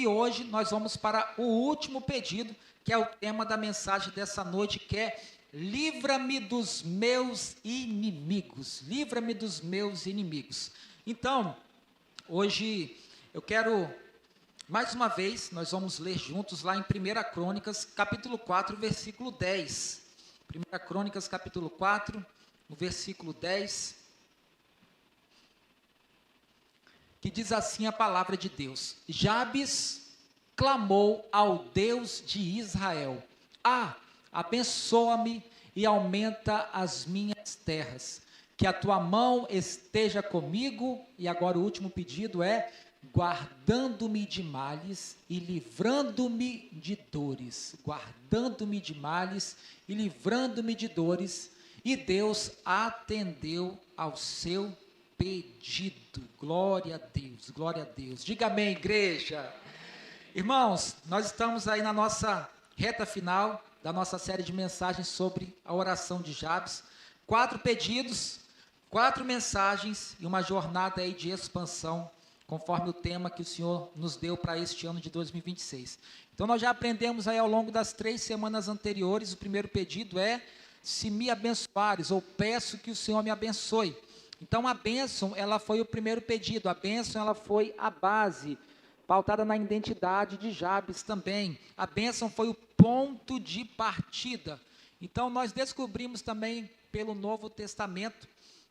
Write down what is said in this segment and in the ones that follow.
E hoje nós vamos para o último pedido, que é o tema da mensagem dessa noite, que é: livra-me dos meus inimigos. Livra-me dos meus inimigos. Então, hoje eu quero, mais uma vez, nós vamos ler juntos lá em 1 Crônicas, capítulo 4, versículo 10. 1 Crônicas, capítulo 4, no versículo 10, que diz assim a palavra de Deus: Jabes clamou ao Deus de Israel: abençoa-me e aumenta as minhas terras, que a tua mão esteja comigo. E agora o último pedido é: guardando-me de males e livrando-me de dores. Guardando-me de males e livrando-me de dores. E Deus atendeu ao seu pedido. Glória a Deus, glória a Deus. Diga amém, igreja. Irmãos, nós estamos aí na nossa reta final da nossa série de mensagens sobre a oração de Jabes. 4 pedidos, 4 mensagens e uma jornada aí de expansão, conforme o tema que o Senhor nos deu para este ano de 2026. Então nós já aprendemos aí ao longo das 3 semanas anteriores. O primeiro pedido é: se me abençoares, ou peço que o Senhor me abençoe. Então a bênção, ela foi o primeiro pedido. A bênção, ela foi a base, pautada na identidade de Jabes também. A bênção foi o ponto de partida. Então nós descobrimos também pelo Novo Testamento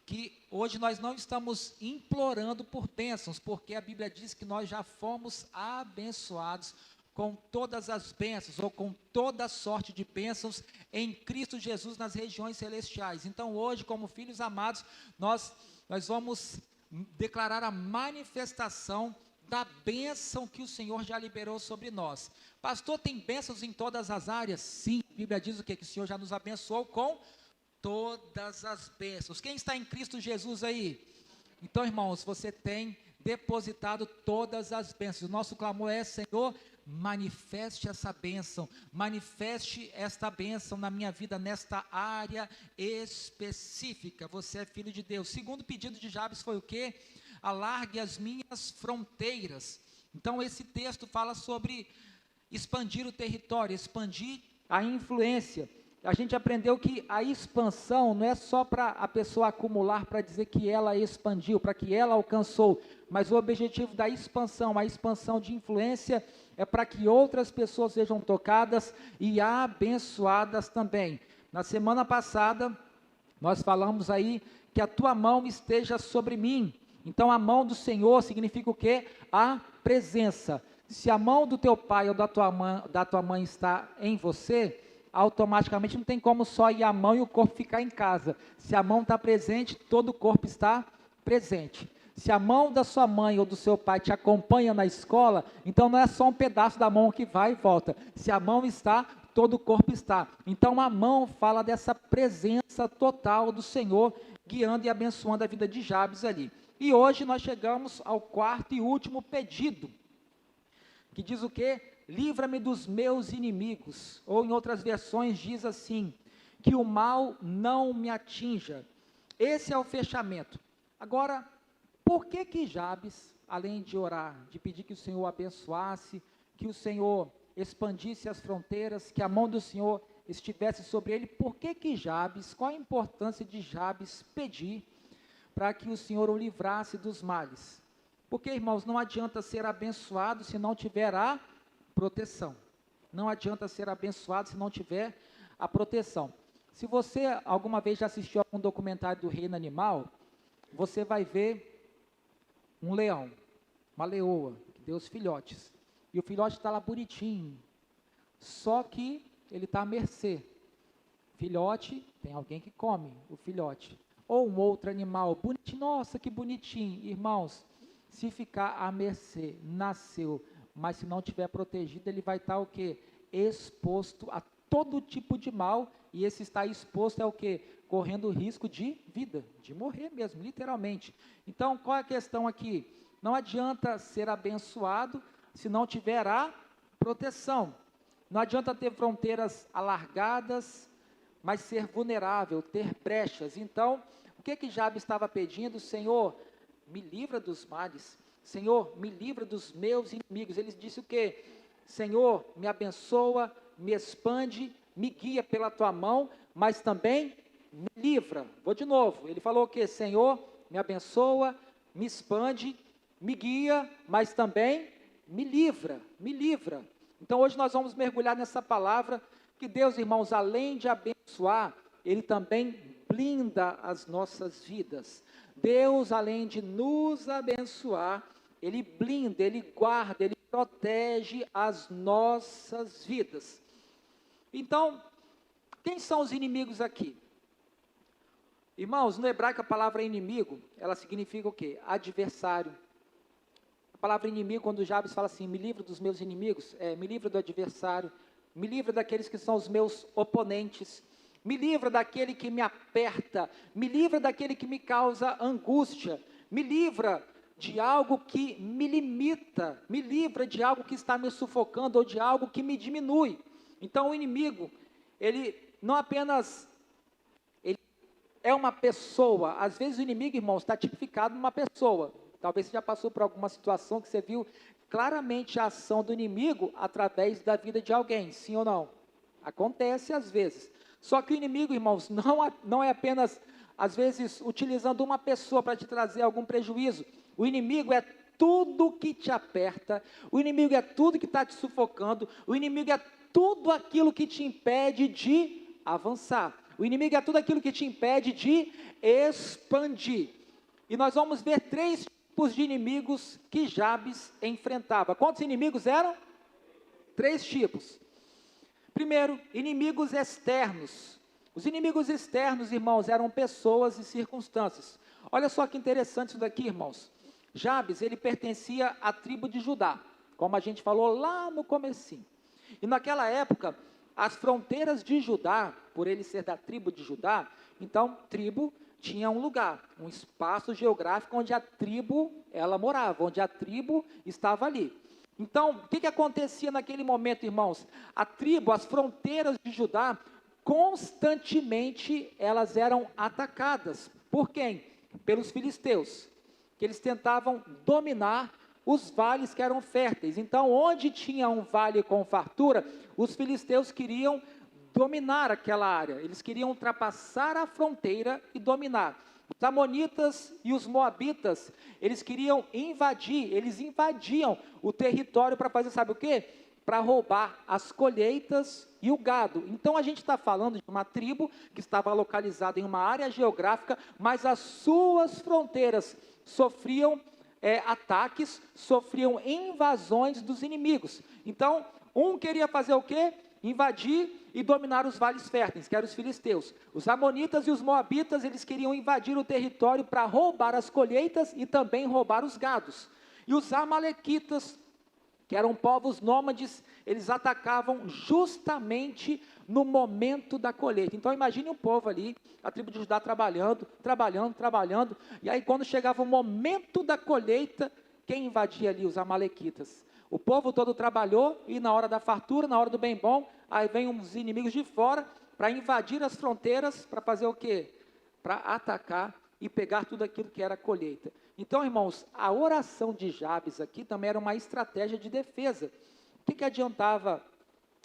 que hoje nós não estamos implorando por bênçãos, porque a Bíblia diz que nós já fomos abençoados com todas as bênçãos, ou com toda sorte de bênçãos em Cristo Jesus nas regiões celestiais. Então hoje, como filhos amados, nós vamos declarar a manifestação da bênção que o Senhor já liberou sobre nós. Pastor, tem bênçãos em todas as áreas? Sim, a Bíblia diz o quê? Que o Senhor já nos abençoou com todas as bênçãos. Quem está em Cristo Jesus aí? Então, irmãos, você tem depositado todas as bênçãos. O nosso clamor é: Senhor, manifeste essa bênção, manifeste esta bênção na minha vida, nesta área específica. Você é filho de Deus. Segundo pedido de Jabes foi o quê? Alargue as minhas fronteiras. Então esse texto fala sobre expandir o território, expandir a influência. A gente aprendeu que a expansão não é só para a pessoa acumular, para dizer que ela expandiu, para que ela alcançou, mas o objetivo da expansão, a expansão de influência, é para que outras pessoas sejam tocadas e abençoadas também. Na semana passada, nós falamos aí que a tua mão esteja sobre mim. Então a mão do Senhor significa o quê? A presença. Se a mão do teu pai ou da tua mãe está em você, automaticamente não tem como só ir a mão e o corpo ficar em casa. Se a mão está presente, todo o corpo está presente. Se a mão da sua mãe ou do seu pai te acompanha na escola, então não é só um pedaço da mão que vai e volta. Se a mão está, todo o corpo está. Então a mão fala dessa presença total do Senhor, guiando e abençoando a vida de Jabes ali. E hoje nós chegamos ao 4º e último pedido, que diz o quê? Livra-me dos meus inimigos. Ou em outras versões diz assim: que o mal não me atinja. Esse é o fechamento. Agora, por que Jabes, além de orar, de pedir que o Senhor abençoasse, que o Senhor expandisse as fronteiras, que a mão do Senhor estivesse sobre ele, por que Jabes, qual a importância de Jabes pedir para que o Senhor o livrasse dos males? Porque, irmãos, não adianta ser abençoado se não tiver a proteção. Não adianta ser abençoado se não tiver a proteção. Se você alguma vez já assistiu a um documentário do reino animal, você vai ver um leão, uma leoa, que deu os filhotes. E o filhote está lá bonitinho, só que ele está à mercê. Filhote, tem alguém que come o filhote. Ou um outro animal, bonitinho, nossa, que bonitinho. Irmãos, se ficar à mercê, nasceu, mas se não tiver protegido, ele vai estar o quê? Exposto a todo tipo de mal, e esse estar exposto é o quê? Correndo risco de vida, de morrer mesmo, literalmente. Então, qual é a questão aqui? Não adianta ser abençoado se não tiver a proteção. Não adianta ter fronteiras alargadas, mas ser vulnerável, ter brechas. Então, o que Jabes estava pedindo? Senhor, me livra dos males. Senhor, me livra dos meus inimigos. Ele disse o quê? Senhor, me abençoa, me expande, me guia pela tua mão, mas também me livra. Vou de novo. Ele falou o quê? Senhor, me abençoa, me expande, me guia, mas também me livra, me livra. Então hoje nós vamos mergulhar nessa palavra que Deus, irmãos, além de abençoar, Ele também blinda as nossas vidas. Deus, além de nos abençoar, Ele blinda, Ele guarda, Ele protege as nossas vidas. Então, quem são os inimigos aqui? Irmãos, no hebraico a palavra inimigo, ela significa o quê? Adversário. A palavra inimigo, quando Jabes fala assim, me livra dos meus inimigos, me livra do adversário, me livra daqueles que são os meus oponentes, me livra daquele que me aperta, me livra daquele que me causa angústia, me livra de algo que me limita, me livra de algo que está me sufocando ou de algo que me diminui. Então o inimigo, ele não apenas é uma pessoa. Às vezes o inimigo, irmãos, está tipificado numa pessoa. Talvez você já passou por alguma situação que você viu claramente a ação do inimigo através da vida de alguém, sim ou não? Acontece às vezes. Só que o inimigo, irmãos, não é apenas, às vezes, utilizando uma pessoa para te trazer algum prejuízo. O inimigo é tudo que te aperta, o inimigo é tudo que está te sufocando, o inimigo é tudo aquilo que te impede de avançar. O inimigo é tudo aquilo que te impede de expandir. E nós vamos ver 3 tipos de inimigos que Jabes enfrentava. Quantos inimigos eram? 3 tipos. Primeiro, inimigos externos. Os inimigos externos, irmãos, eram pessoas e circunstâncias. Olha só que interessante isso daqui, irmãos. Jabes, ele pertencia à tribo de Judá, como a gente falou lá no comecinho. E naquela época, as fronteiras de Judá, por ele ser da tribo de Judá, então, tribo tinha um lugar, um espaço geográfico onde a tribo, ela morava, onde a tribo estava ali. Então, o que acontecia naquele momento, irmãos? A tribo, as fronteiras de Judá, constantemente elas eram atacadas. Por quem? Pelos filisteus, que eles tentavam dominar os vales que eram férteis. Então, onde tinha um vale com fartura, os filisteus queriam dominar aquela área, eles queriam ultrapassar a fronteira e dominar. Os amonitas e os moabitas, eles queriam invadir, eles invadiam o território para fazer, sabe o quê? Para roubar as colheitas e o gado. Então a gente está falando de uma tribo que estava localizada em uma área geográfica, mas as suas fronteiras sofriam ataques, sofriam invasões dos inimigos. Então, um queria fazer o quê? Invadir e dominar os vales férteis, que eram os filisteus. Os amonitas e os moabitas, eles queriam invadir o território para roubar as colheitas e também roubar os gados. E os amalequitas, que eram povos nômades, eles atacavam justamente no momento da colheita. Então imagine um povo ali, a tribo de Judá trabalhando, e aí quando chegava o momento da colheita, quem invadia ali? Os amalequitas. O povo todo trabalhou e na hora da fartura, na hora do bem bom, aí vem uns inimigos de fora para invadir as fronteiras, para fazer o quê? Para atacar e pegar tudo aquilo que era colheita. Então, irmãos, a oração de Jabes aqui também era uma estratégia de defesa. O que adiantava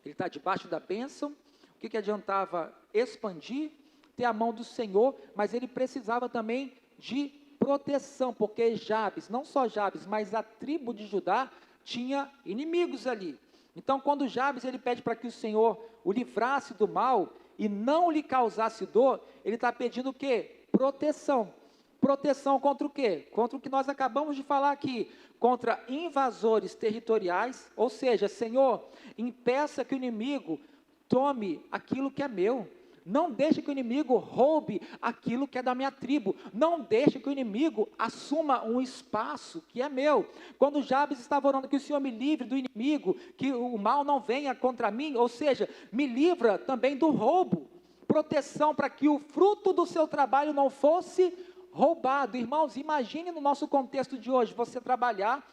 ele estar debaixo da bênção? O que adiantava expandir, ter a mão do Senhor, mas ele precisava também de proteção, porque Jabes, não só Jabes, mas a tribo de Judá tinha inimigos ali. Então, quando Jabes ele pede para que o Senhor o livrasse do mal e não lhe causasse dor, ele está pedindo o quê? Proteção. Proteção contra o quê? Contra o que nós acabamos de falar aqui, contra invasores territoriais, ou seja, Senhor, impeça que o inimigo tome aquilo que é meu. Não deixe que o inimigo roube aquilo que é da minha tribo. Não deixe que o inimigo assuma um espaço que é meu. Quando Jabes estava orando que o Senhor me livre do inimigo, que o mal não venha contra mim, ou seja, me livra também do roubo. Proteção para que o fruto do seu trabalho não fosse roubado. Irmãos, imagine no nosso contexto de hoje, você trabalhar,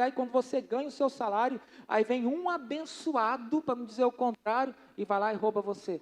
e quando você ganha o seu salário, aí vem um abençoado, para não dizer o contrário, e vai lá e rouba você.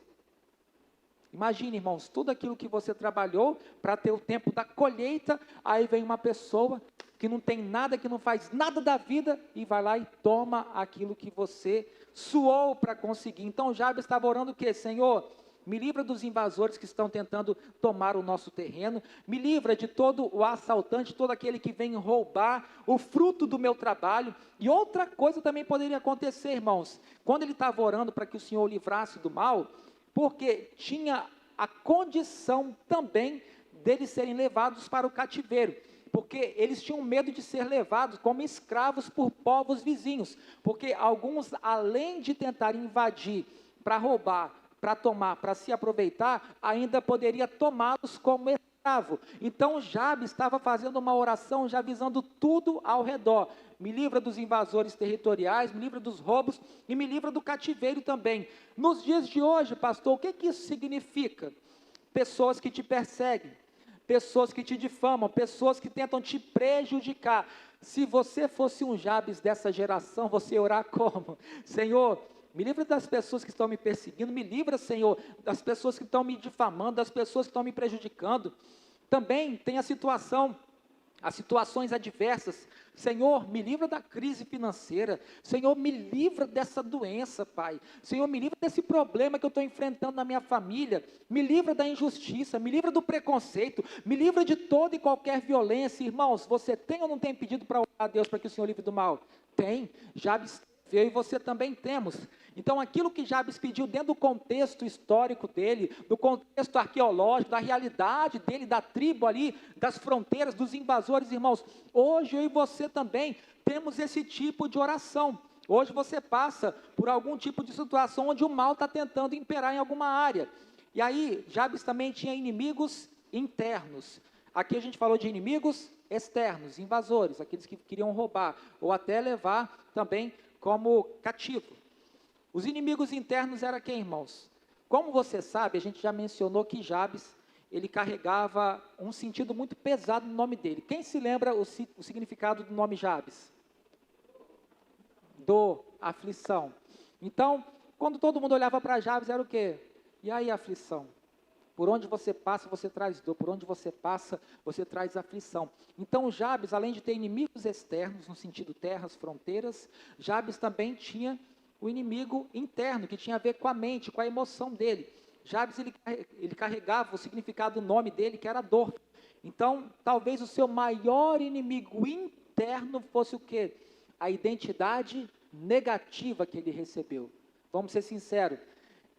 Imagine, irmãos, tudo aquilo que você trabalhou para ter o tempo da colheita, aí vem uma pessoa que não tem nada, que não faz nada da vida, e vai lá e toma aquilo que você suou para conseguir. Então Jabes estava orando o quê? Senhor, me livra dos invasores que estão tentando tomar o nosso terreno, me livra de todo o assaltante, todo aquele que vem roubar o fruto do meu trabalho. E outra coisa também poderia acontecer, irmãos, quando ele estava orando para que o Senhor o livrasse do mal, porque tinha a condição também deles serem levados para o cativeiro, porque eles tinham medo de ser levados como escravos por povos vizinhos, porque alguns, além de tentar invadir para roubar, para tomar, para se aproveitar, ainda poderia tomá-los como escravo. Então Jabes estava fazendo uma oração já visando tudo ao redor. Me livra dos invasores territoriais, me livra dos roubos e me livra do cativeiro também. Nos dias de hoje, pastor, o que isso significa? Pessoas que te perseguem, pessoas que te difamam, pessoas que tentam te prejudicar. Se você fosse um Jabes dessa geração, você ia orar como? Senhor, me livra das pessoas que estão me perseguindo, me livra, Senhor, das pessoas que estão me difamando, das pessoas que estão me prejudicando. Também tem as situações adversas. Senhor, me livra da crise financeira. Senhor, me livra dessa doença, Pai. Senhor, me livra desse problema que eu estou enfrentando na minha família. Me livra da injustiça, me livra do preconceito, me livra de toda e qualquer violência. Irmãos, você tem ou não tem pedido para orar a Deus para que o Senhor livre do mal? Tem. Jabes eu e você também temos. Então, aquilo que Jabes pediu dentro do contexto histórico dele, do contexto arqueológico, da realidade dele, da tribo ali, das fronteiras, dos invasores, irmãos, hoje eu e você também temos esse tipo de oração. Hoje você passa por algum tipo de situação onde o mal está tentando imperar em alguma área. E aí, Jabes também tinha inimigos internos. Aqui a gente falou de inimigos externos, invasores, aqueles que queriam roubar, ou até levar também como cativo. Os inimigos internos eram quem, irmãos? Como você sabe, a gente já mencionou que Jabes, ele carregava um sentido muito pesado no nome dele. Quem se lembra o significado do nome Jabes? Dor, aflição. Então, quando todo mundo olhava para Jabes, era o quê? E aí, aflição? Por onde você passa, você traz dor. Por onde você passa, você traz aflição. Então, Jabes, além de ter inimigos externos, no sentido terras, fronteiras, Jabes também tinha o inimigo interno, que tinha a ver com a mente, com a emoção dele. Jabes, ele carregava o significado do nome dele, que era dor. Então, talvez o seu maior inimigo interno fosse o quê? A identidade negativa que ele recebeu. Vamos ser sinceros.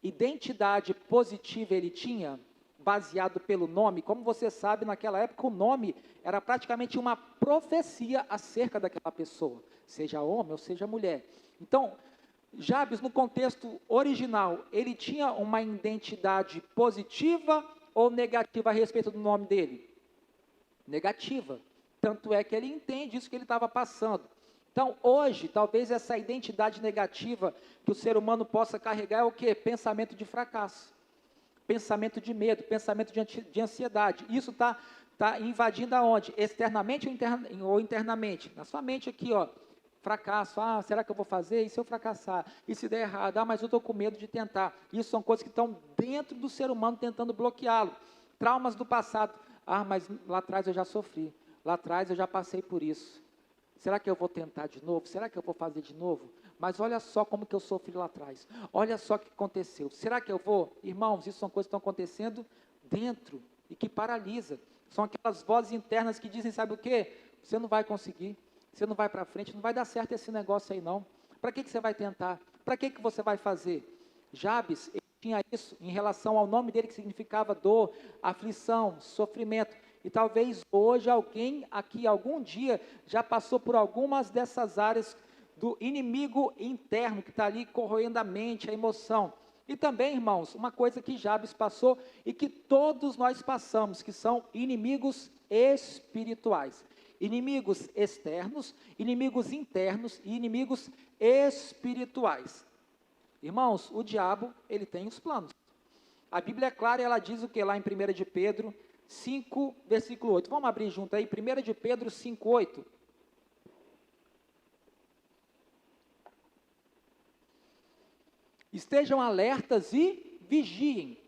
Identidade positiva ele tinha, baseado pelo nome. Como você sabe, naquela época o nome era praticamente uma profecia acerca daquela pessoa, seja homem ou seja mulher. Então, Jabes, no contexto original, ele tinha uma identidade positiva ou negativa a respeito do nome dele? Negativa. Tanto é que ele entende isso que ele estava passando. Então, hoje, talvez essa identidade negativa que o ser humano possa carregar é o quê? Pensamento de fracasso, pensamento de medo, pensamento de ansiedade. Isso está invadindo aonde? Externamente ou internamente? Na sua mente aqui, ó. Fracasso, será que eu vou fazer? E se eu fracassar? E se der errado? Mas eu estou com medo de tentar. Isso são coisas que estão dentro do ser humano tentando bloqueá-lo. Traumas do passado. Mas lá atrás eu já sofri. Lá atrás eu já passei por isso. Será que eu vou tentar de novo? Será que eu vou fazer de novo? Mas olha só como que eu sofri lá atrás. Olha só o que aconteceu. Será que eu vou? Irmãos, isso são coisas que estão acontecendo dentro e que paralisa. São aquelas vozes internas que dizem, sabe o quê? Você não vai conseguir. Você não vai para frente. Não vai dar certo esse negócio aí não. Para que você vai tentar? Para que você vai fazer? Jabes, ele tinha isso em relação ao nome dele que significava dor, aflição, sofrimento. E talvez hoje alguém aqui, algum dia, já passou por algumas dessas áreas do inimigo interno, que está ali corroendo a mente, a emoção. E também, irmãos, uma coisa que Jabes passou e que todos nós passamos, que são inimigos espirituais. Inimigos externos, inimigos internos e inimigos espirituais. Irmãos, o diabo, ele tem os planos. A Bíblia é clara e ela diz o que lá em 1 de Pedro 5, versículo 8. Vamos abrir junto aí, 1 de Pedro 5, 8. Estejam alertas e vigiem.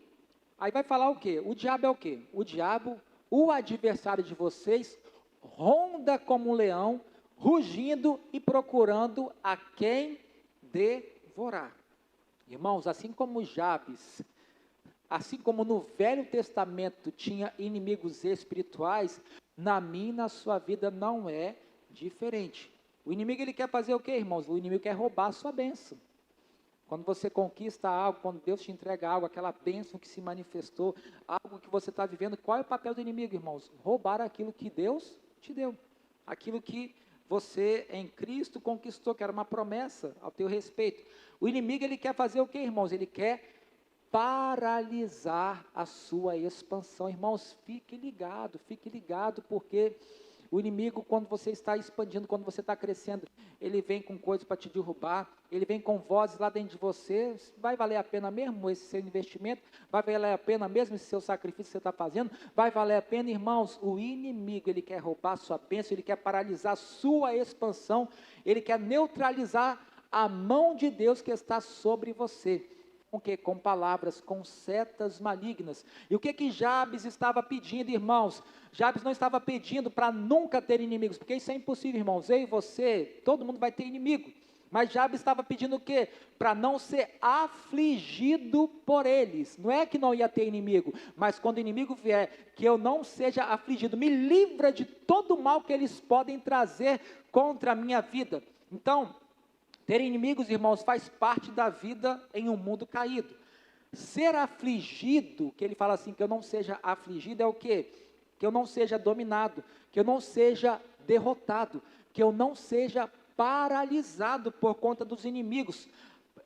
Aí vai falar o quê? O diabo é o quê? O diabo, o adversário de vocês, ronda como um leão, rugindo e procurando a quem devorar. Irmãos, assim como Jabes, assim como no Velho Testamento tinha inimigos espirituais, na minha e na sua vida não é diferente. O inimigo, ele quer fazer o quê, irmãos? O inimigo quer roubar a sua bênção. Quando você conquista algo, quando Deus te entrega algo, aquela bênção que se manifestou, algo que você está vivendo, qual é o papel do inimigo, irmãos? Roubar aquilo que Deus te deu, aquilo que você em Cristo conquistou, que era uma promessa ao teu respeito. O inimigo, ele quer fazer o quê, irmãos? Ele quer paralisar a sua expansão. Irmãos, fique ligado, porque o inimigo, quando você está expandindo, quando você está crescendo, ele vem com coisas para te derrubar, ele vem com vozes lá dentro de você. Vai valer a pena mesmo esse seu investimento? Vai valer a pena mesmo esse seu sacrifício que você está fazendo? Vai valer a pena, irmãos? O inimigo, ele quer roubar a sua bênção, ele quer paralisar a sua expansão, ele quer neutralizar a mão de Deus que está sobre você. Com que? Com palavras, com setas malignas. E o que Jabes estava pedindo, irmãos? Jabes não estava pedindo para nunca ter inimigos, porque isso é impossível, irmãos. Eu e você, todo mundo vai ter inimigo. Mas Jabes estava pedindo o quê? Para não ser afligido por eles. Não é que não ia ter inimigo, mas quando o inimigo vier, que eu não seja afligido. Me livra de todo o mal que eles podem trazer contra a minha vida. Então, ter inimigos, irmãos, faz parte da vida em um mundo caído. Ser afligido, que ele fala assim, que eu não seja afligido, é o quê? Que eu não seja dominado, que eu não seja derrotado, que eu não seja paralisado por conta dos inimigos.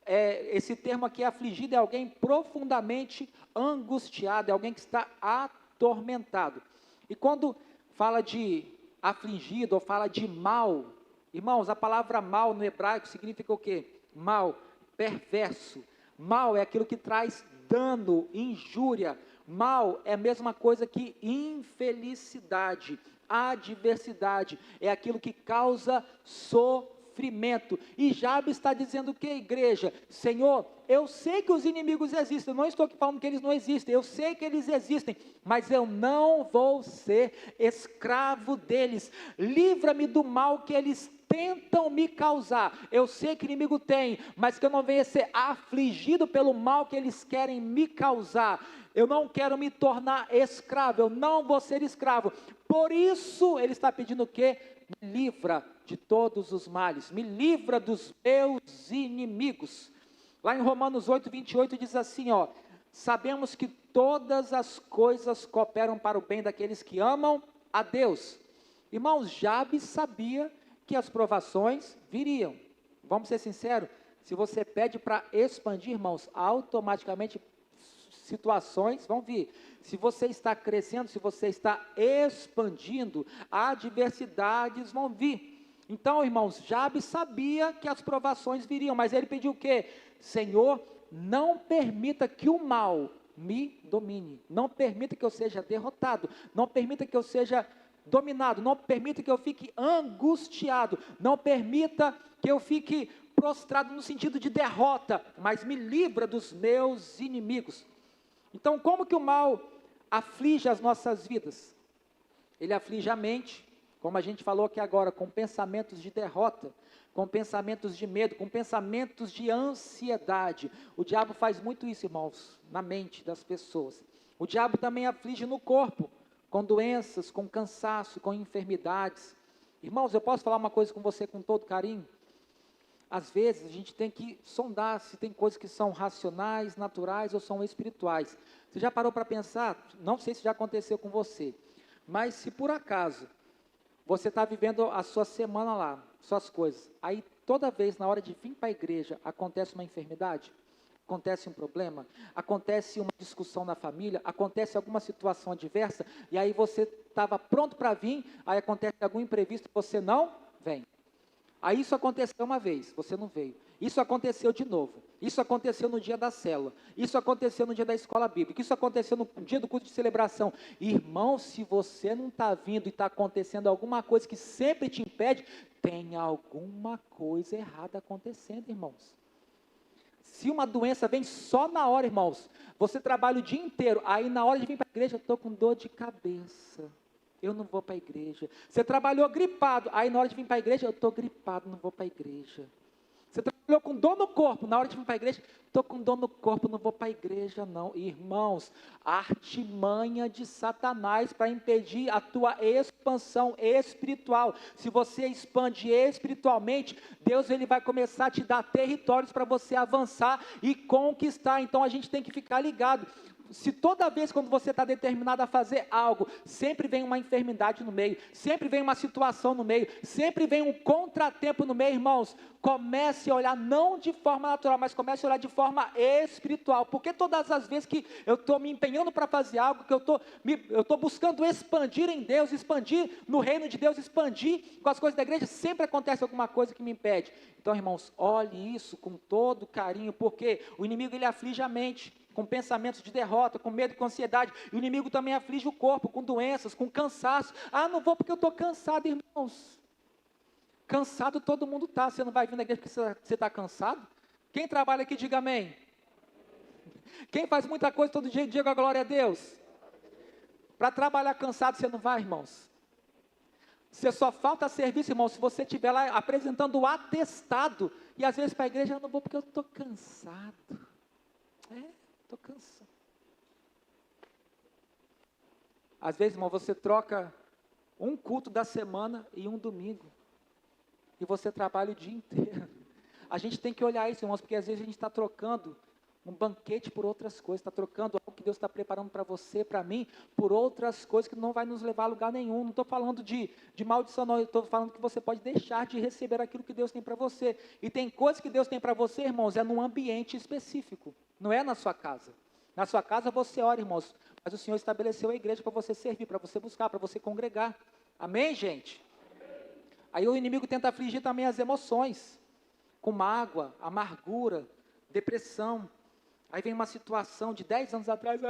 Esse termo aqui, afligido, é alguém profundamente angustiado, é alguém que está atormentado. E quando fala de afligido, ou fala de mal, irmãos, a palavra mal no hebraico significa o quê? Mal, perverso. Mal é aquilo que traz dano, injúria. Mal é a mesma coisa que infelicidade, adversidade. É aquilo que causa sofrimento. E Jabes está dizendo o que, igreja? Senhor, eu sei que os inimigos existem, eu não estou aqui falando que eles não existem, eu sei que eles existem, mas eu não vou ser escravo deles. Livra-me do mal que eles tentam me causar. Eu sei que inimigo tem, mas que eu não venha ser afligido pelo mal que eles querem me causar. Eu não quero me tornar escravo, eu não vou ser escravo. Por isso, ele está pedindo o quê? Me livra de todos os males, me livra dos meus inimigos. Lá em Romanos 8, 28 diz assim, ó: sabemos que todas as coisas cooperam para o bem daqueles que amam a Deus. Irmãos, Jabes sabia que as provações viriam. Vamos ser sinceros, se você pede para expandir, irmãos, automaticamente situações vão vir. Se você está crescendo, se você está expandindo, adversidades vão vir. Então, irmãos, Jabes sabia que as provações viriam, mas ele pediu o quê? Senhor, não permita que o mal me domine, não permita que eu seja derrotado, não permita que eu seja dominado, não permita que eu fique angustiado, não permita que eu fique prostrado no sentido de derrota, mas me livra dos meus inimigos. Então, como que o mal aflige as nossas vidas? Ele aflige a mente, como a gente falou aqui agora, com pensamentos de derrota, com pensamentos de medo, com pensamentos de ansiedade. O diabo faz muito isso, irmãos, na mente das pessoas. O diabo também aflige no corpo, com doenças, com cansaço, com enfermidades. Irmãos, eu posso falar uma coisa com você com todo carinho? Às vezes a gente tem que sondar se tem coisas que são racionais, naturais ou são espirituais. Você já parou para pensar? Não sei se já aconteceu com você, mas se por acaso você está vivendo a sua semana lá, suas coisas, aí toda vez na hora de vir para a igreja acontece uma enfermidade, acontece um problema, acontece uma discussão na família, acontece alguma situação adversa, e aí você estava pronto para vir, aí acontece algum imprevisto, você não vem. Aí isso aconteceu uma vez, você não veio. Isso aconteceu de novo. Isso aconteceu no dia da célula. Isso aconteceu no dia da escola bíblica. Isso aconteceu no dia do culto de celebração. Irmão, se você não está vindo e está acontecendo alguma coisa que sempre te impede, tem alguma coisa errada acontecendo, irmãos. Se uma doença vem só na hora, irmãos, você trabalha o dia inteiro, aí na hora de vir para a igreja, eu estou com dor de cabeça, eu não vou para a igreja. Você trabalhou gripado, aí na hora de vir para a igreja, eu estou gripado, não vou para a igreja. Você trabalhou com dor no corpo, na hora de vir para a igreja, estou com dor no corpo, não vou para a igreja não. Irmãos, a artimanha de Satanás para impedir a tua expansão espiritual. Se você expande espiritualmente, Deus ele vai começar a te dar territórios para você avançar e conquistar. Então a gente tem que ficar ligado. Se toda vez quando você está determinado a fazer algo, sempre vem uma enfermidade no meio, sempre vem uma situação no meio, sempre vem um contratempo no meio, irmãos, comece a olhar não de forma natural, mas comece a olhar de forma espiritual, porque todas as vezes que eu estou me empenhando para fazer algo, que eu estou buscando expandir em Deus, expandir no reino de Deus, expandir com as coisas da igreja, sempre acontece alguma coisa que me impede. Então, irmãos, olhe isso com todo carinho, porque o inimigo ele aflige a mente, com pensamentos de derrota, com medo, com ansiedade. E o inimigo também aflige o corpo, com doenças, com cansaço. Ah, não vou porque eu estou cansado, irmãos. Cansado todo mundo está. Você não vai vir na igreja porque você está cansado? Quem trabalha aqui, diga amém. Quem faz muita coisa todo dia, diga a glória a Deus. Para trabalhar cansado, você não vai, irmãos. Você só falta serviço, irmão, se você estiver lá apresentando o atestado. E às vezes para a igreja, eu não vou porque eu estou cansado. Estou cansado. Às vezes, irmão, você troca um culto da semana e um domingo. E você trabalha o dia inteiro. A gente tem que olhar isso, irmãos, porque às vezes a gente está trocando um banquete por outras coisas. Está trocando algo que Deus está preparando para você, para mim, por outras coisas que não vai nos levar a lugar nenhum. Não estou falando de maldição, não. Eu estou falando que você pode deixar de receber aquilo que Deus tem para você. E tem coisas que Deus tem para você, irmãos, é num ambiente específico. Não é na sua casa. Na sua casa você ora, irmãos, mas o Senhor estabeleceu a igreja para você servir, para você buscar, para você congregar. Amém, gente? Aí o inimigo tenta afligir também as emoções, com mágoa, amargura, depressão. Aí vem uma situação de 10 anos atrás,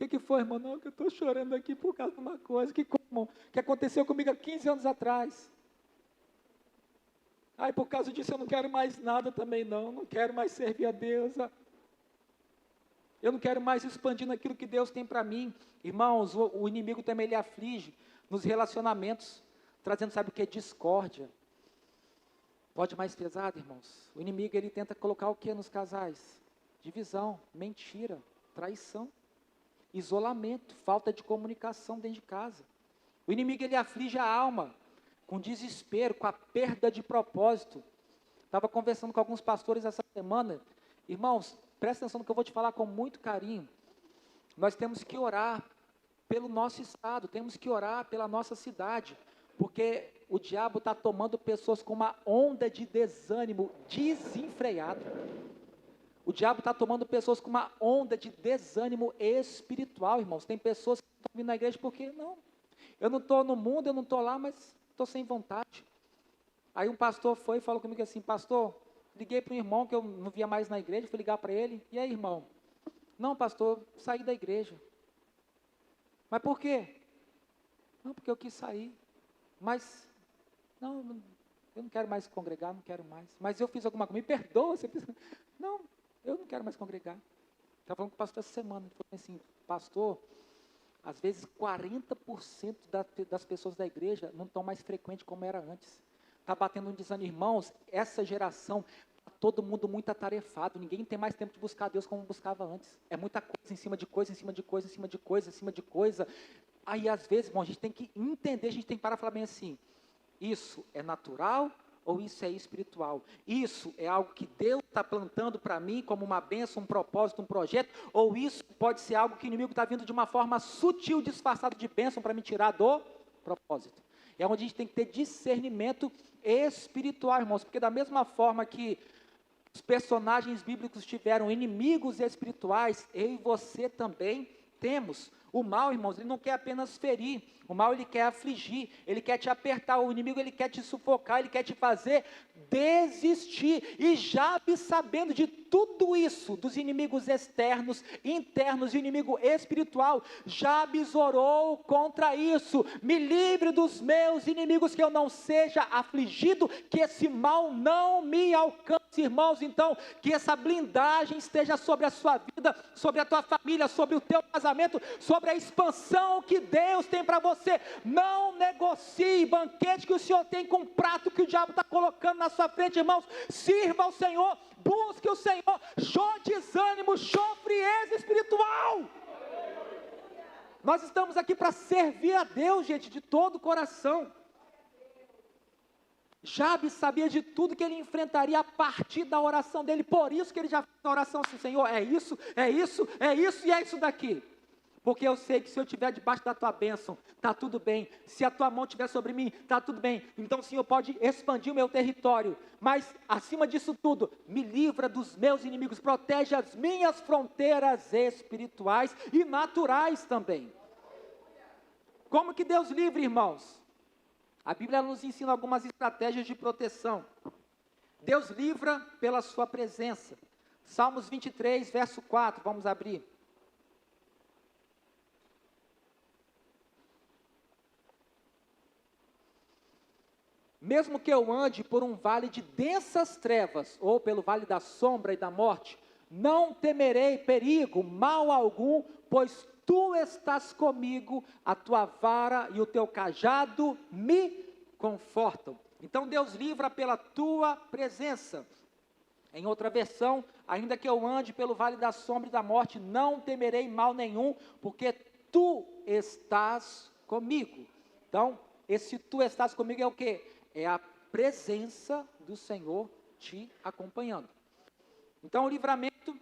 o que foi, irmão? Não, que eu estou chorando aqui por causa de uma coisa, que aconteceu comigo há 15 anos atrás. Aí por causa disso eu não quero mais nada também não quero mais servir a Deus, eu não quero mais expandir naquilo que Deus tem para mim. Irmãos, o inimigo também ele aflige nos relacionamentos, trazendo, sabe o que? Discórdia. Pode mais pesado, irmãos. O inimigo ele tenta colocar o que nos casais? Divisão, mentira, traição, isolamento, falta de comunicação dentro de casa. O inimigo ele aflige a alma, com desespero, com a perda de propósito. Estava conversando com alguns pastores essa semana. Irmãos, presta atenção no que eu vou te falar com muito carinho. Nós temos que orar pelo nosso estado, temos que orar pela nossa cidade, porque o diabo está tomando pessoas com uma onda de desânimo desenfreado. O diabo está tomando pessoas com uma onda de desânimo espiritual, irmãos. Tem pessoas que estão vindo na igreja porque, eu não estou no mundo, eu não estou lá, mas estou sem vontade. Aí um pastor foi e falou comigo assim, pastor, liguei para um irmão que eu não via mais na igreja, fui ligar para ele, e aí, irmão? Não, pastor, saí da igreja. Mas por quê? Não, porque eu quis sair. Mas, eu não quero mais congregar, não quero mais. Mas eu fiz alguma coisa, me perdoa. Não, eu não quero mais congregar. Estava falando com o pastor essa semana, ele falou assim, pastor, às vezes 40% das pessoas da igreja não estão mais frequentes como era antes. Está batendo um desânimo. Irmãos, essa geração, está todo mundo muito atarefado, ninguém tem mais tempo de buscar Deus como buscava antes. É muita coisa em cima de coisa, em cima de coisa, em cima de coisa, em cima de coisa. Aí às vezes, irmão, a gente tem que entender, a gente tem que parar e falar bem assim, isso é natural ou isso é espiritual? Isso é algo que Deus está plantando para mim como uma bênção, um propósito, um projeto, ou isso pode ser algo que o inimigo está vindo de uma forma sutil, disfarçado de bênção para me tirar do propósito? É onde a gente tem que ter discernimento espiritual, irmãos, porque da mesma forma que os personagens bíblicos tiveram inimigos espirituais, eu e você também temos. O mal, irmãos, ele não quer apenas ferir, o mal ele quer afligir, ele quer te apertar, o inimigo ele quer te sufocar, ele quer te fazer desistir. E Jabes, sabendo de tudo isso, dos inimigos externos, internos e o inimigo espiritual, Jabes orou contra isso: me livre dos meus inimigos, que eu não seja afligido, que esse mal não me alcance. Irmãos, então, que essa blindagem esteja sobre a sua vida, sobre a tua família, sobre o teu casamento, sobre a expansão que Deus tem para você. Não negocie banquete que o Senhor tem com um prato que o diabo está colocando na sua frente, irmãos. Sirva ao Senhor, busque o Senhor, show desânimo, show frieza espiritual. Nós estamos aqui para servir a Deus, gente, de todo o coração. Jabes sabia de tudo que ele enfrentaria a partir da oração dele, por isso que ele já fez a oração assim: Senhor, é isso, é isso, é isso e é isso daqui. Porque eu sei que se eu estiver debaixo da tua bênção, está tudo bem. Se a tua mão estiver sobre mim, está tudo bem. Então o Senhor pode expandir o meu território. Mas, acima disso tudo, me livra dos meus inimigos. Protege as minhas fronteiras espirituais e naturais também. Como que Deus livra, irmãos? A Bíblia nos ensina algumas estratégias de proteção. Deus livra pela sua presença. Salmos 23, verso 4, vamos abrir. Mesmo que eu ande por um vale de densas trevas, ou pelo vale da sombra e da morte, não temerei perigo, mal algum, pois tu estás comigo, a tua vara e o teu cajado me confortam. Então Deus livra pela tua presença. Em outra versão, ainda que eu ande pelo vale da sombra e da morte, não temerei mal nenhum, porque tu estás comigo. Então, esse tu estás comigo é o quê? É a presença do Senhor te acompanhando. Então, o livramento,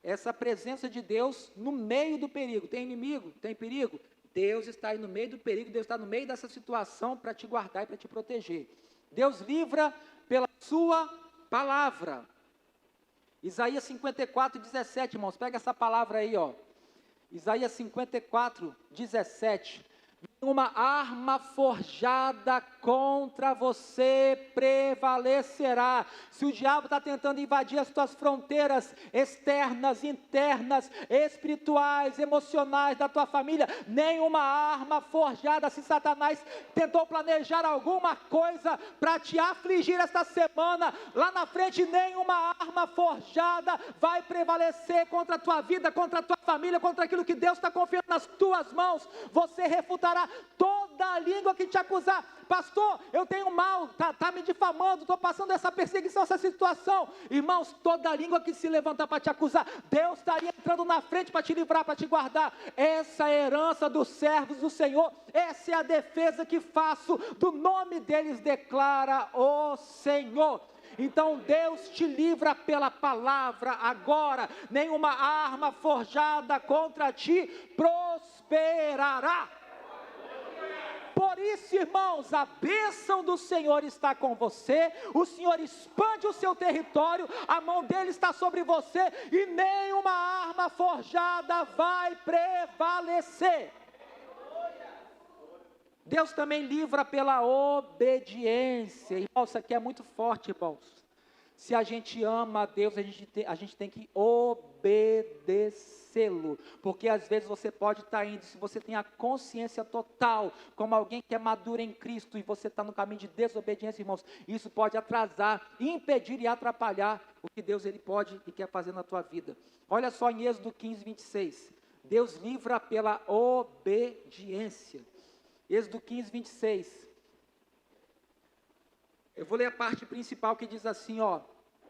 essa presença de Deus no meio do perigo. Tem inimigo? Tem perigo? Deus está aí no meio do perigo, Deus está no meio dessa situação para te guardar e para te proteger. Deus livra pela sua palavra. Isaías 54, 17, irmãos, pega essa palavra aí, ó. Isaías 54, 17. Nenhuma arma forjada contra você prevalecerá. Se o diabo está tentando invadir as tuas fronteiras externas, internas, espirituais, emocionais da tua família, nenhuma arma forjada, se Satanás tentou planejar alguma coisa para te afligir esta semana, lá na frente, nenhuma arma forjada vai prevalecer contra a tua vida, contra a tua família, contra aquilo que Deus está confiando nas tuas mãos. Você refutará toda a língua que te acusar. Pastor, eu tenho mal, está me difamando, estou passando essa perseguição, essa situação. Irmãos, toda a língua que se levantar para te acusar, Deus estaria entrando na frente para te livrar, para te guardar. Essa é a herança dos servos do Senhor, essa é a defesa que faço, do nome deles declara o Senhor. Então Deus te livra pela palavra agora, nenhuma arma forjada contra ti prosperará. Por isso, irmãos, a bênção do Senhor está com você, o Senhor expande o seu território, a mão dele está sobre você, e nenhuma arma forjada vai prevalecer. Deus também livra pela obediência. Irmãos, isso aqui é muito forte, irmãos. Se a gente ama a Deus, a gente tem que obedecê-lo. Porque às vezes você pode estar indo, se você tem a consciência total, como alguém que é maduro em Cristo, e você está no caminho de desobediência, irmãos, isso pode atrasar, impedir e atrapalhar o que Deus ele pode e quer fazer na tua vida. Olha só em Êxodo 15, 26. Deus livra pela obediência. Êxodo 15, 26. Eu vou ler a parte principal que diz assim, ó.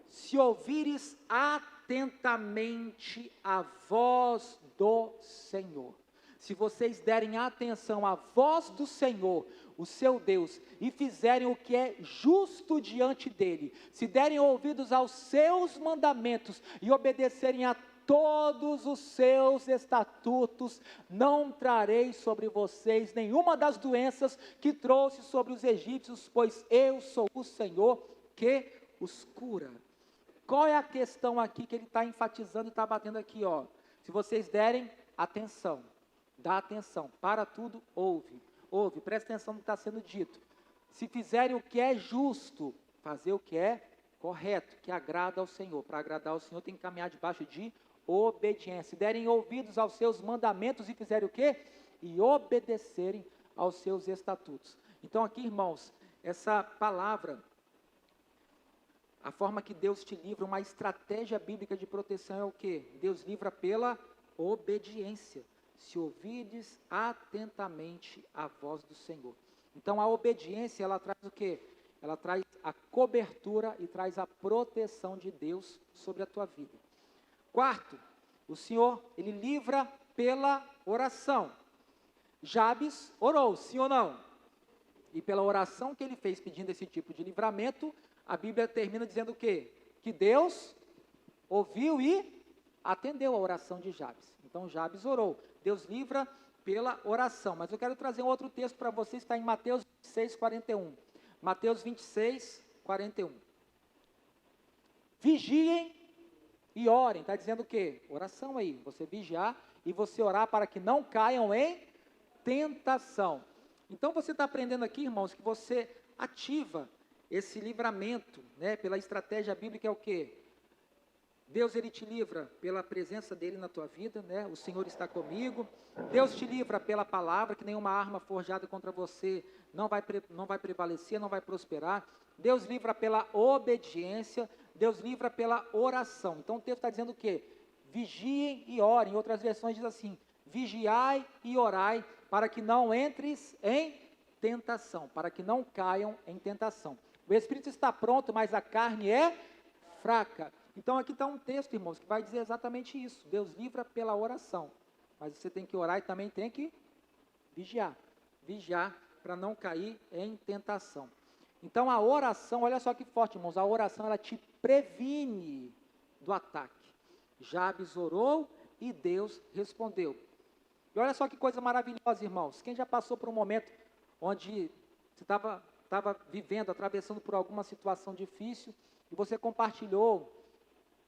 Se ouvires atentamente a voz do Senhor. Se vocês derem atenção à voz do Senhor, o seu Deus, e fizerem o que é justo diante dele, se derem ouvidos aos seus mandamentos e obedecerem a todos os seus estatutos, não trarei sobre vocês nenhuma das doenças que trouxe sobre os egípcios, pois eu sou o Senhor que os cura. Qual é a questão aqui que ele está enfatizando e está batendo aqui, ó? Se vocês derem atenção, dá atenção, para tudo, ouve, presta atenção no que está sendo dito. Se fizerem o que é justo, fazer o que é correto, que agrada ao Senhor. Para agradar ao Senhor tem que caminhar debaixo de obediência. Se derem ouvidos aos seus mandamentos e fizerem o quê? E obedecerem aos seus estatutos. Então aqui, irmãos, essa palavra, a forma que Deus te livra, uma estratégia bíblica de proteção é o quê? Deus livra pela obediência. Se ouvides atentamente a voz do Senhor. Então a obediência, ela traz o quê? Ela traz a cobertura e traz a proteção de Deus sobre a tua vida. Quarto, o Senhor, Ele livra pela oração. Jabes orou, sim ou não? E pela oração que ele fez pedindo esse tipo de livramento, a Bíblia termina dizendo o quê? Que Deus ouviu e atendeu a oração de Jabes. Então Jabes orou. Deus livra pela oração. Mas eu quero trazer um outro texto para vocês, está em Mateus 26, 41. Mateus 26, 41. Vigiem e orem. Está dizendo o quê? Oração aí. Você vigiar e você orar para que não caiam em tentação. Então você está aprendendo aqui, irmãos, que você ativa esse livramento, né? Pela estratégia bíblica é o quê? Deus, Ele te livra pela presença dEle na tua vida, né? O Senhor está comigo. Deus te livra pela palavra, que nenhuma arma forjada contra você não vai prevalecer, não vai prosperar. Deus livra pela obediência. Deus livra pela oração. Então o texto está dizendo o quê? Vigiem e orem. Em outras versões diz assim, vigiai e orai, para que não entres em tentação, para que não caiam em tentação. O Espírito está pronto, mas a carne é fraca. Então aqui está um texto, irmãos, que vai dizer exatamente isso. Deus livra pela oração, mas você tem que orar e também tem que vigiar. Vigiar para não cair em tentação. Então a oração, olha só que forte, irmãos, a oração ela te previne do ataque. Jabes orou e Deus respondeu. E olha só que coisa maravilhosa, irmãos. Quem já passou por um momento onde você estava vivendo, atravessando por alguma situação difícil, e você compartilhou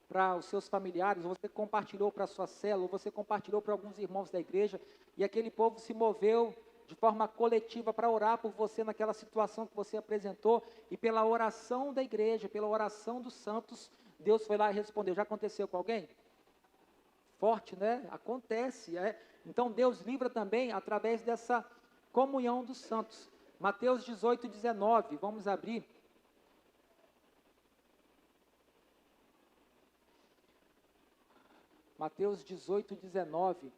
para os seus familiares, você compartilhou para a sua célula, você compartilhou para alguns irmãos da igreja, e aquele povo se moveu de forma coletiva para orar por você naquela situação que você apresentou, e pela oração da igreja, pela oração dos santos, Deus foi lá e respondeu. Já aconteceu com alguém? Forte, né? Acontece, Então Deus livra também através dessa comunhão dos santos. Mateus 18, 19, vamos abrir. Mateus 18, 19.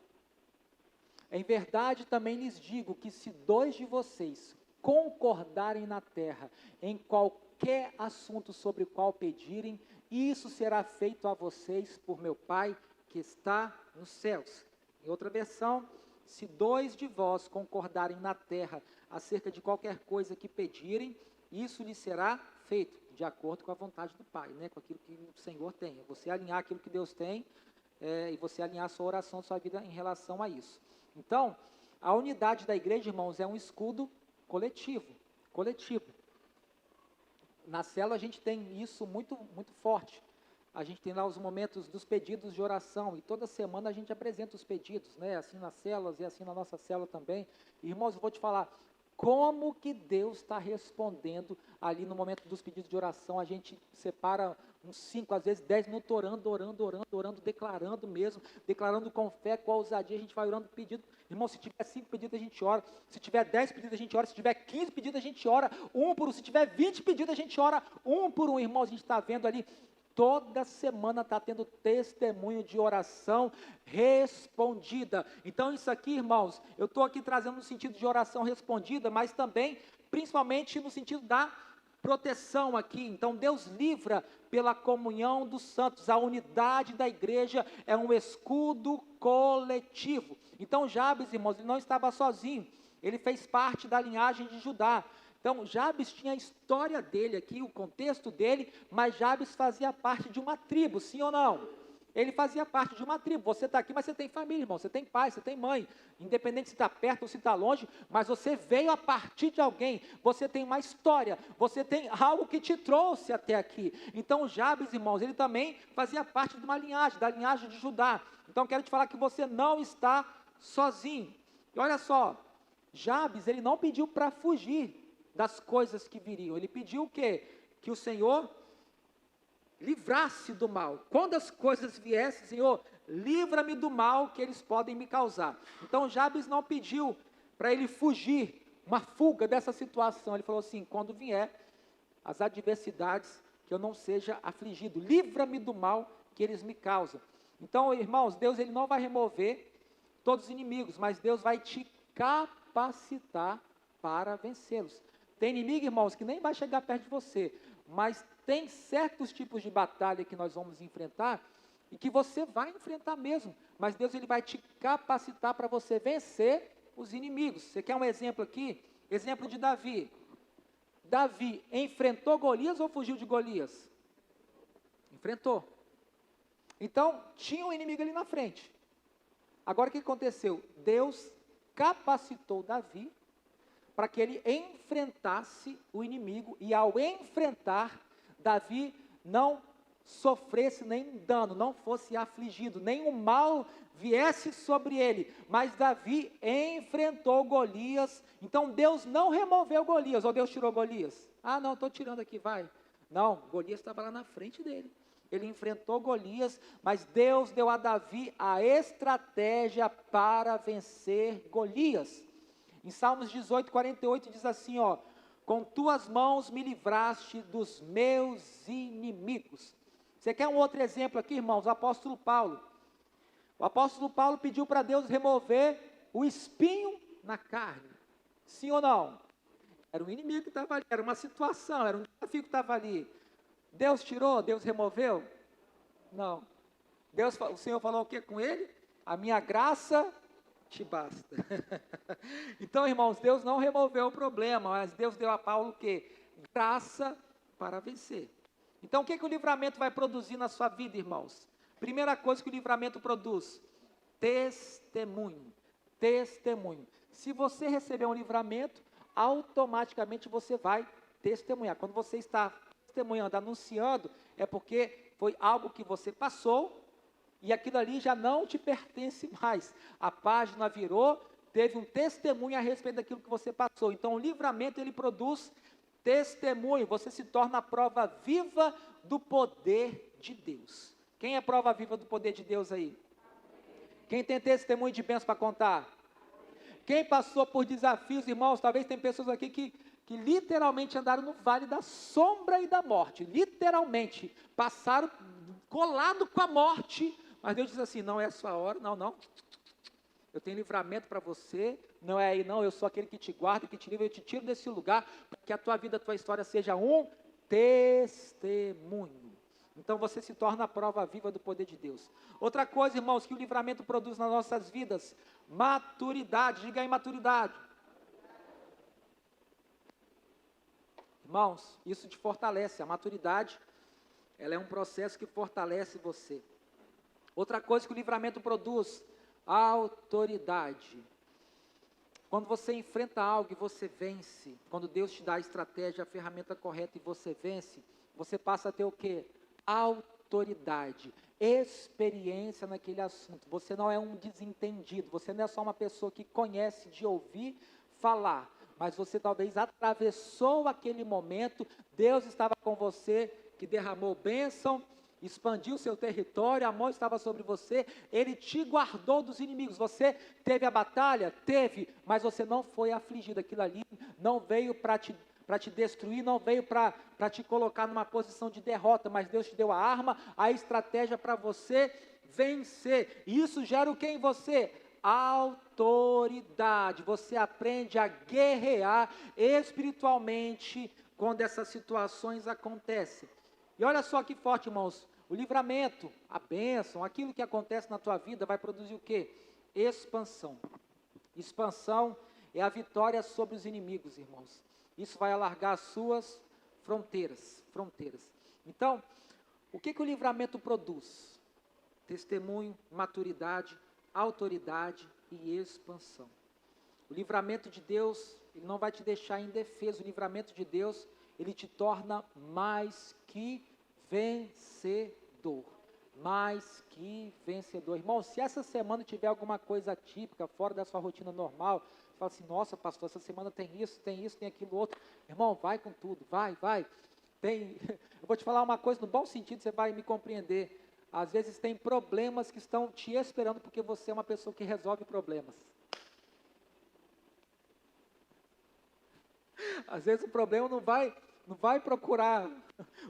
Em verdade também lhes digo que se 2 de vocês concordarem na terra em qualquer assunto sobre o qual pedirem, isso será feito a vocês por meu Pai que está nos céus. Em outra versão, se 2 de vós concordarem na terra acerca de qualquer coisa que pedirem, isso lhes será feito, de acordo com a vontade do Pai, né? Com aquilo que o Senhor tem. Você alinhar aquilo que Deus tem, e você alinhar a sua oração, a sua vida em relação a isso. Então, a unidade da igreja, irmãos, é um escudo coletivo. Na célula a gente tem isso muito, muito forte. A gente tem lá os momentos dos pedidos de oração, e toda semana a gente apresenta os pedidos, né? Assim nas células e assim na nossa célula também. Irmãos, eu vou te falar, como que Deus está respondendo ali no momento dos pedidos de oração. A gente separa uns 5, às vezes 10 minutos orando, declarando mesmo, declarando com fé, com ousadia, a gente vai orando pedido. Irmão, se tiver 5 pedidos a gente ora, se tiver 10 pedidos a gente ora, se tiver 15 pedidos a gente ora, um por um, se tiver 20 pedidos a gente ora, um por um. Irmão, a gente está vendo ali, toda semana está tendo testemunho de oração respondida. Então isso aqui, irmãos, eu estou aqui trazendo no sentido de oração respondida, mas também, principalmente no sentido da proteção aqui. Então Deus livra pela comunhão dos santos. A unidade da igreja é um escudo coletivo. Então Jabes, irmãos, ele não estava sozinho. Ele fez parte da linhagem de Judá. Então, Jabes tinha a história dele aqui, o contexto dele, mas Jabes fazia parte de uma tribo, sim ou não? Ele fazia parte de uma tribo. Você está aqui, mas você tem família, irmão, você tem pai, você tem mãe, independente se está perto ou se está longe, mas você veio a partir de alguém, você tem uma história, você tem algo que te trouxe até aqui. Então, Jabes, irmãos, ele também fazia parte de uma linhagem, da linhagem de Judá. Então, quero te falar que você não está sozinho. E olha só, Jabes, ele não pediu para fugir das coisas que viriam, ele pediu o quê? Que o Senhor livrasse do mal. Quando as coisas viessem, Senhor, livra-me do mal que eles podem me causar. Então Jabes não pediu para ele fugir, uma fuga dessa situação. Ele falou assim: quando vier as adversidades, que eu não seja afligido, livra-me do mal que eles me causam. Então, irmãos, Deus ele não vai remover todos os inimigos, mas Deus vai te capacitar para vencê-los. Tem inimigo, irmãos, que nem vai chegar perto de você, mas tem certos tipos de batalha que nós vamos enfrentar e que você vai enfrentar mesmo, mas Deus ele vai te capacitar para você vencer os inimigos. Você quer um exemplo aqui? Exemplo de Davi. Davi enfrentou Golias ou fugiu de Golias? Enfrentou. Então, tinha um inimigo ali na frente. Agora o que aconteceu? Deus capacitou Davi para que ele enfrentasse o inimigo, e ao enfrentar, Davi não sofresse nenhum dano, não fosse afligido, nenhum mal viesse sobre ele, mas Davi enfrentou Golias. Então Deus não removeu Golias, ou Deus tirou Golias? Ah não, estou tirando aqui, vai. Não, Golias estava lá na frente dele, ele enfrentou Golias, mas Deus deu a Davi a estratégia para vencer Golias. Em Salmos 18, 48 diz assim, ó: com tuas mãos me livraste dos meus inimigos. Você quer um outro exemplo aqui, irmãos? O apóstolo Paulo. O apóstolo Paulo pediu para Deus remover o espinho na carne. Sim ou não? Era um inimigo que estava ali, era uma situação, era um desafio que estava ali. Deus tirou? Deus removeu? Não. O Senhor falou o que com ele? A minha graça te basta. Então, irmãos, Deus não removeu o problema, mas Deus deu a Paulo o quê? Graça para vencer. Então, o que o livramento vai produzir na sua vida, irmãos? Primeira coisa que o livramento produz: testemunho. Testemunho. Se você receber um livramento, automaticamente você vai testemunhar. Quando você está testemunhando, anunciando, é porque foi algo que você passou, e aquilo ali já não te pertence mais. A página virou, teve um testemunho a respeito daquilo que você passou. Então, o livramento, ele produz testemunho. Você se torna a prova viva do poder de Deus. Quem é prova viva do poder de Deus aí? Quem tem testemunho de bênção para contar? Quem passou por desafios, irmãos? Talvez tem pessoas aqui que literalmente andaram no vale da sombra e da morte. Literalmente, passaram colado com a morte. Mas Deus diz assim: não é a sua hora, não. Eu tenho livramento para você, não é aí não, eu sou aquele que te guarda, que te livra, eu te tiro desse lugar, para que a tua vida, a tua história seja um testemunho. Então você se torna a prova viva do poder de Deus. Outra coisa, irmãos, que o livramento produz nas nossas vidas: maturidade. Diga aí, maturidade. Irmãos, isso te fortalece. A maturidade, ela é um processo que fortalece você. Outra coisa que o livramento produz: autoridade. Quando você enfrenta algo e você vence, quando Deus te dá a estratégia, a ferramenta correta e você vence, você passa a ter o quê? Autoridade, experiência naquele assunto. Você não é um desentendido, você não é só uma pessoa que conhece de ouvir falar, mas você talvez atravessou aquele momento, Deus estava com você, que derramou bênção, expandiu seu território, a mão estava sobre você, Ele te guardou dos inimigos. Você teve a batalha? Teve, mas você não foi afligido. Aquilo ali não veio para te destruir, não veio para te colocar numa posição de derrota, mas Deus te deu a arma, a estratégia para você vencer. E isso gera o que em você? Autoridade. Você aprende a guerrear espiritualmente quando essas situações acontecem. E olha só que forte, irmãos, o livramento, a bênção, aquilo que acontece na tua vida vai produzir o quê? Expansão. Expansão é a vitória sobre os inimigos, irmãos. Isso vai alargar as suas fronteiras. Então, o que o livramento produz? Testemunho, maturidade, autoridade e expansão. O livramento de Deus, ele não vai te deixar indefeso. O livramento de Deus, ele te torna mais que vencedor. mais que vencedor. Irmão, se essa semana tiver alguma coisa atípica, fora da sua rotina normal, você fala assim, nossa pastor, essa semana tem isso, tem aquilo outro. Irmão, vai com tudo, vai. Eu vou te falar uma coisa, no bom sentido, você vai me compreender. Às vezes tem problemas que estão te esperando, porque você é uma pessoa que resolve problemas. Às vezes o problema não vai procurar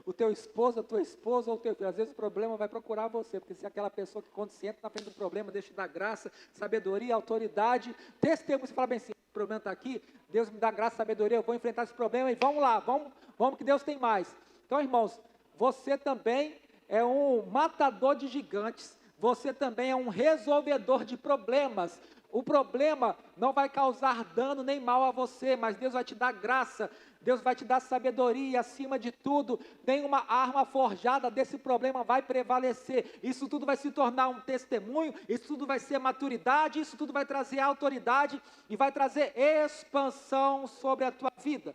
o teu esposo, a tua esposa ou o teu filho. Às vezes o problema vai procurar você, porque se é aquela pessoa que quando se entra na frente do problema, deixa de dar graça, sabedoria, autoridade, testemunho, você fala bem assim, o problema está aqui, Deus me dá graça, sabedoria, eu vou enfrentar esse problema e vamos lá, vamos que Deus tem mais. Então, irmãos, você também é um matador de gigantes, você também é um resolvedor de problemas. O problema não vai causar dano nem mal a você, mas Deus vai te dar graça, Deus vai te dar sabedoria, e acima de tudo, nenhuma arma forjada desse problema vai prevalecer. Isso tudo vai se tornar um testemunho, isso tudo vai ser maturidade, isso tudo vai trazer autoridade e vai trazer expansão sobre a tua vida.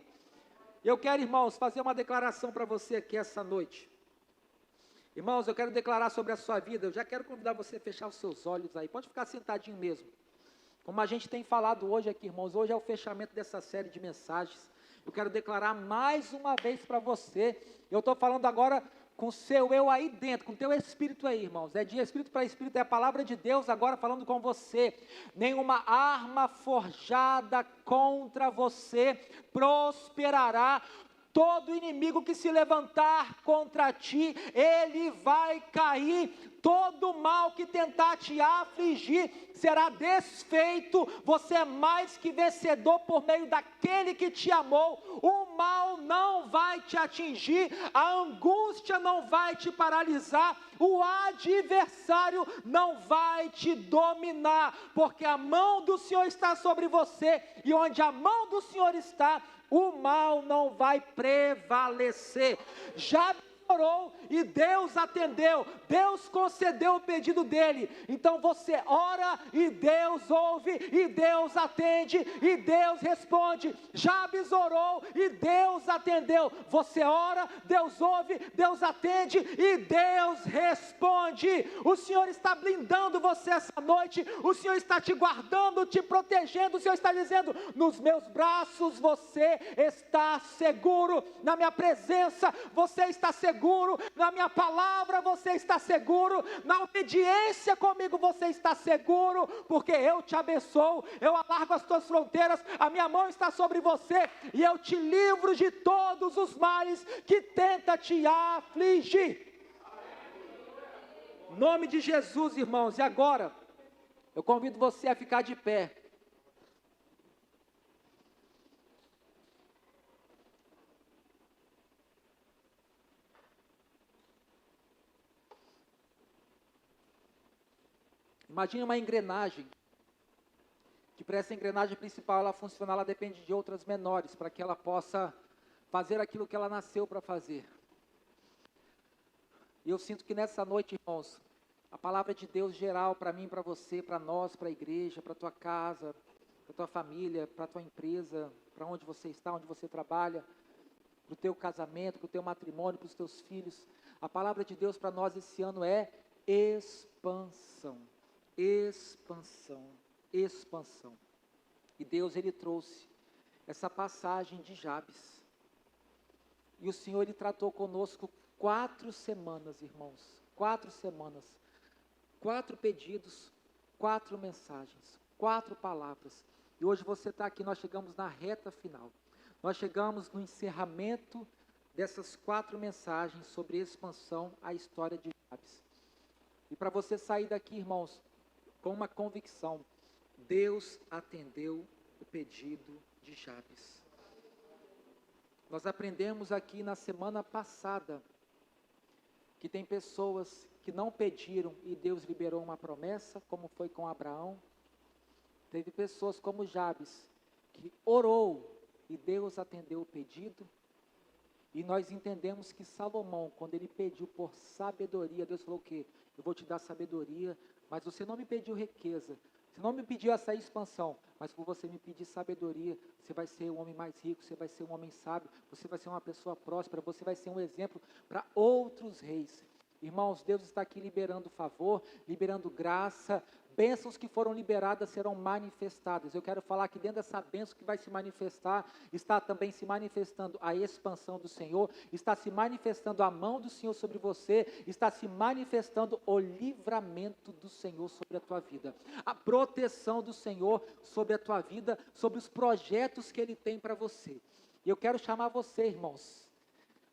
Eu quero, irmãos, fazer uma declaração para você aqui essa noite. Irmãos, eu quero declarar sobre a sua vida, eu já quero convidar você a fechar os seus olhos aí, pode ficar sentadinho mesmo. Como a gente tem falado hoje aqui, irmãos, hoje é o fechamento dessa série de mensagens. Eu quero declarar mais uma vez para você, eu estou falando agora com o seu eu aí dentro, com o teu espírito aí, irmãos, é de espírito para espírito, é a palavra de Deus agora falando com você. Nenhuma arma forjada contra você prosperará. Todo inimigo que se levantar contra ti, ele vai cair. Todo mal que tentar te afligir será desfeito. Você é mais que vencedor por meio daquele que te amou. O mal não vai te atingir, a angústia não vai te paralisar, o adversário não vai te dominar, porque a mão do Senhor está sobre você, e onde a mão do Senhor está, o mal não vai prevalecer. Já orou e Deus atendeu, Deus concedeu o pedido dele. Então você ora e Deus ouve, e Deus atende, e Deus responde. Jabes orou e Deus atendeu. Você ora, Deus ouve, Deus atende e Deus responde. O Senhor está blindando você essa noite, o Senhor está te guardando, te protegendo. O Senhor está dizendo: nos meus braços você está seguro, na minha presença você está seguro, na minha palavra você está seguro, na obediência comigo você está seguro, porque eu te abençoo, eu alargo as tuas fronteiras, a minha mão está sobre você, e eu te livro de todos os males que tenta te afligir. Em nome de Jesus, irmãos. E agora, eu convido você a ficar de pé. Imagine uma engrenagem, que para essa engrenagem principal ela funcionar, ela depende de outras menores, para que ela possa fazer aquilo que ela nasceu para fazer. E eu sinto que nessa noite, irmãos, a palavra de Deus geral para mim, para você, para nós, para a igreja, para a tua casa, para a tua família, para a tua empresa, para onde você está, onde você trabalha, para o teu casamento, para o teu matrimônio, para os teus filhos. A palavra de Deus para nós esse ano é expansão. Expansão, expansão. E Deus, Ele trouxe essa passagem de Jabes. E o Senhor, Ele tratou conosco 4 semanas, irmãos. 4 semanas. 4 pedidos, 4 mensagens, 4 palavras. E hoje você está aqui, nós chegamos na reta final. Nós chegamos no encerramento dessas 4 mensagens sobre expansão, a história de Jabes. E para você sair daqui, irmãos, com uma convicção: Deus atendeu o pedido de Jabes. Nós aprendemos aqui na semana passada que tem pessoas que não pediram e Deus liberou uma promessa, como foi com Abraão. Teve pessoas como Jabes, que orou e Deus atendeu o pedido. E nós entendemos que Salomão, quando ele pediu por sabedoria, Deus falou o quê? Eu vou te dar sabedoria, mas você não me pediu riqueza, você não me pediu essa expansão, mas por você me pedir sabedoria, você vai ser um homem mais rico, você vai ser um homem sábio, você vai ser uma pessoa próspera, você vai ser um exemplo para outros reis. Irmãos, Deus está aqui liberando favor, liberando graça. Bênçãos que foram liberadas serão manifestadas. Eu quero falar que dentro dessa bênção que vai se manifestar, está também se manifestando a expansão do Senhor, está se manifestando a mão do Senhor sobre você, está se manifestando o livramento do Senhor sobre a tua vida, a proteção do Senhor sobre a tua vida, sobre os projetos que Ele tem para você. E eu quero chamar você, irmãos,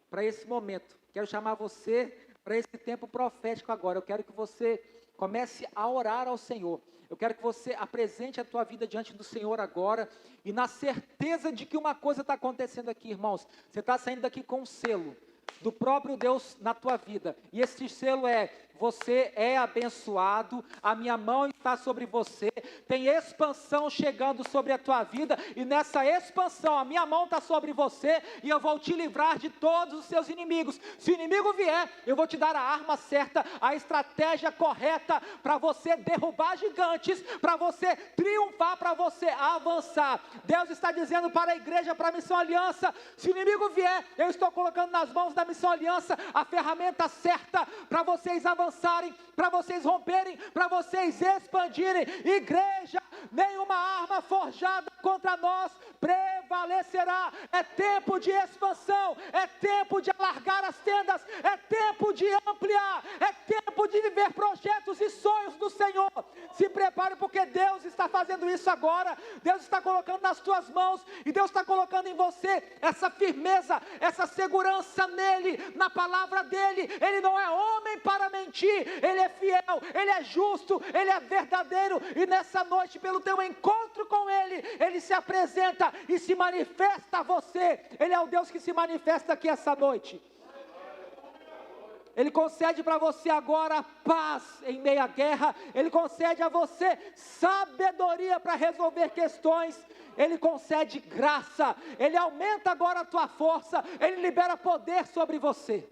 para esse momento, quero chamar você para esse tempo profético agora. Eu quero que você comece a orar ao Senhor. Eu quero que você apresente a tua vida diante do Senhor agora, e na certeza de que uma coisa está acontecendo aqui, irmãos. Você está saindo daqui com um selo do próprio Deus na tua vida, e esse selo é: você é abençoado, a minha mão está sobre você, tem expansão chegando sobre a tua vida, e nessa expansão a minha mão está sobre você, e eu vou te livrar de todos os seus inimigos. Se o inimigo vier, eu vou te dar a arma certa, a estratégia correta, para você derrubar gigantes, para você triunfar, para você avançar. Deus está dizendo para a igreja, para a Missão Aliança: se o inimigo vier, eu estou colocando nas mãos da Missão Aliança a ferramenta certa, para vocês avançarem, para vocês romperem, para vocês expandirem. Igreja, nenhuma arma forjada contra nós prevalecerá. É tempo de expansão, é tempo de alargar as tendas, é tempo de ampliar, é tempo de viver projetos e sonhos do Senhor. Se prepare, porque Deus está fazendo isso agora. Deus está colocando nas tuas mãos, e Deus está colocando em você essa firmeza, essa segurança nele, na palavra dele. Ele não é homem para mentir, ele é fiel, ele é justo, ele é verdadeiro, e nessa noite, pelo teu encontro com ele, ele se apresenta e se manifesta a você. Ele é o Deus que se manifesta aqui essa noite. Ele concede para você agora paz em meio à guerra, Ele concede a você sabedoria para resolver questões, Ele concede graça, Ele aumenta agora a tua força, Ele libera poder sobre você.